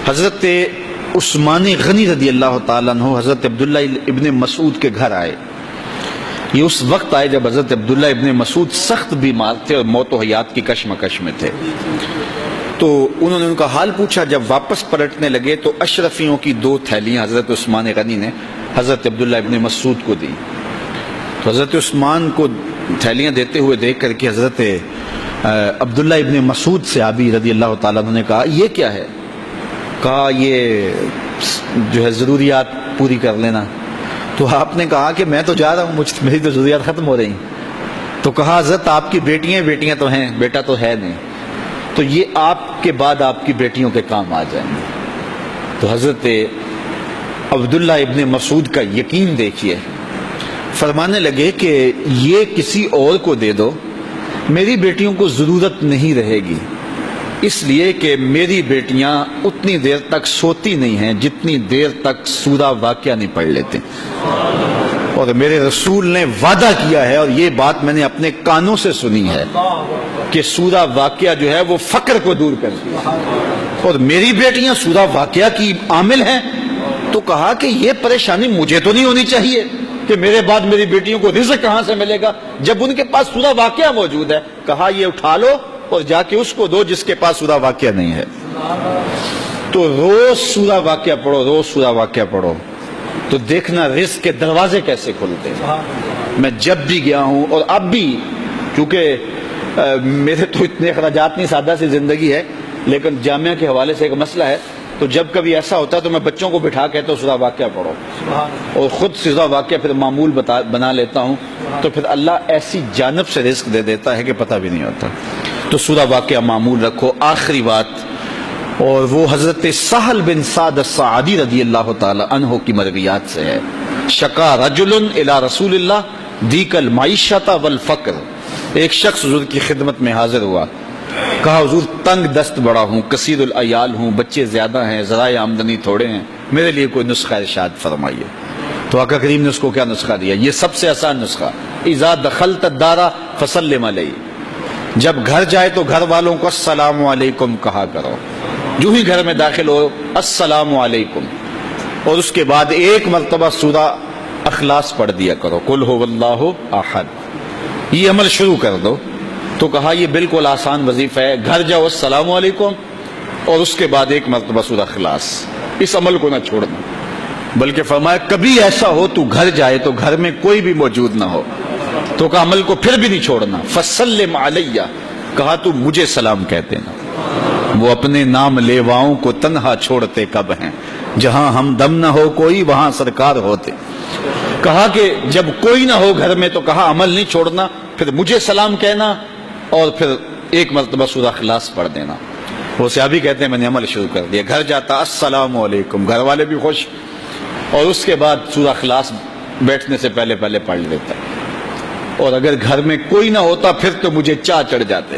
حضرت عثمان غنی رضی اللہ تعالیٰ عنہ حضرت عبداللہ ابن مسعود کے گھر آئے. یہ اس وقت آئے جب حضرت عبداللہ ابن مسعود سخت بیمار تھے اور موت و حیات کی کشمکش میں تھے. تو انہوں نے ان کا حال پوچھا. جب واپس پلٹنے لگے تو اشرفیوں کی 2 تھیلیاں حضرت عثمان غنی نے حضرت عبداللہ ابن مسعود کو دی. تو حضرت عثمان کو تھیلیاں دیتے ہوئے دیکھ کر کے حضرت عبداللہ ابن مسعود صحابی رضی اللہ تعالیٰ عنہ نے کہا یہ کیا ہے؟ کہا یہ جو ہے ضروریات پوری کر لینا. تو آپ نے کہا کہ میں تو جا رہا ہوں, میری تو ضروریات ختم ہو رہی ہیں. تو کہا حضرت آپ کی بیٹیاں تو ہیں, بیٹا تو ہے نہیں, تو یہ آپ کے بعد آپ کی بیٹیوں کے کام آ جائیں گے. تو حضرت عبداللہ ابن مسعود کا یقین دیکھیے, فرمانے لگے کہ یہ کسی اور کو دے دو, میری بیٹیوں کو ضرورت نہیں رہے گی, اس لیے کہ میری بیٹیاں اتنی دیر تک سوتی نہیں ہیں جتنی دیر تک سورہ واقعہ نہیں پڑھ لیتے. اور میرے رسول نے وعدہ کیا ہے, اور یہ بات میں نے اپنے کانوں سے سنی ہے, کہ سورہ واقعہ جو ہے وہ فقر کو دور کرتی ہے, اور میری بیٹیاں سورہ واقعہ کی عامل ہیں. تو کہا کہ یہ پریشانی مجھے تو نہیں ہونی چاہیے کہ میرے بعد میری بیٹیوں کو رزق کہاں سے ملے گا جب ان کے پاس سورہ واقعہ موجود ہے. کہا یہ اٹھا لو اور جا کے اس کو دو جس کے پاس سورہ واقعہ نہیں ہے. تو روز سورہ واقعہ پڑھو, روز سورہ واقعہ پڑھو, تو دیکھنا رزق کے دروازے کیسے کھلتے ہیں. میں جب بھی گیا ہوں, اور اب بھی, کیونکہ میرے تو اتنے اخراجات نہیں, سادہ سی زندگی ہے, لیکن جامعہ کے حوالے سے ایک مسئلہ ہے, تو جب کبھی ایسا ہوتا ہے تو میں بچوں کو بٹھا کہتا ہوں سورہ واقعہ پڑھو, اور خود سورہ واقعہ پھر معمول بنا لیتا ہوں, تو پھر اللہ ایسی جانب سے رزق دے دیتا ہے کہ پتہ بھی نہیں ہوتا. تو سورہ واقعہ معمول رکھو. آخری بات, اور وہ حضرت سہل بن سعد الساعدی رضی اللہ تعالی عنہ کی مرویات سے ہے. شکا رجل الی رسول اللہ دیک المعیشۃ والفقر. ایک شخص حضور کی خدمت میں حاضر ہوا, کہا حضور تنگ دست بڑا ہوں, کثیر العیال ہوں, بچے زیادہ ہیں, ذرائع آمدنی تھوڑے ہیں, میرے لیے کوئی نسخہ ارشاد فرمائیے. تو آقا کریم نے اس کو کیا نسخہ دیا؟ یہ سب سے آسان نسخہ, اذا دخلت الدار فسلم علیہ. جب گھر جائے تو گھر والوں کو السلام علیکم کہا کرو, جو ہی گھر میں داخل ہو السلام علیکم, اور اس کے بعد ایک مرتبہ سورہ اخلاص پڑھ دیا کرو, قل هو اللہ احد. یہ عمل شروع کر دو. تو کہا یہ بالکل آسان وظیفہ ہے, گھر جاؤ السلام علیکم, اور اس کے بعد ایک مرتبہ سورہ اخلاص. اس عمل کو نہ چھوڑنا, بلکہ فرمایا کبھی ایسا ہو تو گھر جائے تو گھر میں کوئی بھی موجود نہ ہو, تو کہا عمل کو پھر بھی نہیں چھوڑنا. فسلم علیہ, کہا تو مجھے سلام کہتے نا. وہ اپنے نام لیواؤں کو تنہا چھوڑتے کب ہیں, جہاں ہم دم نہ ہو کوئی وہاں سرکار ہوتے. کہا کہ جب کوئی نہ ہو گھر میں تو کہا عمل نہیں چھوڑنا, پھر مجھے سلام کہنا, اور پھر ایک مرتبہ سورہ اخلاص پڑھ دینا. وہ صحابی کہتے ہیں میں نے عمل شروع کر دیا, گھر جاتا السلام علیکم, گھر والے بھی خوش, اور اس کے بعد سورہ اخلاص بیٹھنے سے پہلے پڑھ لیتا. اور اگر گھر میں کوئی نہ ہوتا پھر تو مجھے چاہ چڑھ جاتے,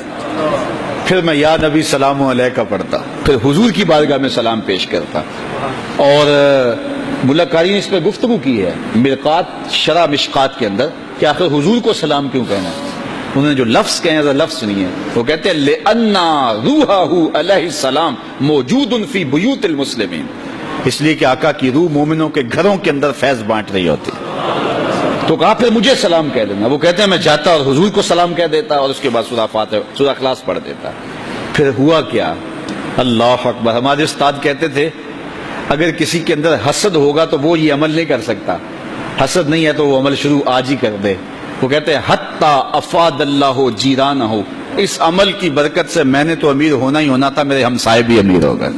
پھر میں یا نبی سلام علیکہ پڑھتا, پھر حضور کی بارگاہ میں سلام پیش کرتا. اور ملکاری نے اس پہ گفتگو کی ہے مرقات شرح مشکات کے اندر کہ آخر حضور کو سلام کیوں کہنا. انہوں نے جو لفظ کہے ہیں لفظ سنیے, وہ کہتے ہیں لِأَنَّا رُوحَهُ عَلَيْهِ السلام موجود فی بیوت المسلمین, اس لیے کہ آقا کی روح مومنوں کے گھروں کے اندر فیض بانٹ رہی ہوتی. تو کہا پھر مجھے سلام کہہ دینا. وہ کہتے ہیں میں جاتا اور حضور کو سلام کہہ دیتا, اور اس کے بعد سورہ فاتحہ سورہ اخلاص پڑھ دیتا. پھر ہوا کیا, اللہ اکبر. ہمارے استاد کہتے تھے اگر کسی کے اندر حسد ہوگا تو وہ یہ عمل نہیں کر سکتا, حسد نہیں ہے تو وہ عمل شروع آج ہی کر دے. وہ کہتے ہیں حتی افاد اللہ جیرانہ, اس عمل کی برکت سے میں نے تو امیر ہونا ہی ہونا تھا, میرے ہمسائے بھی امیر ہو گئے.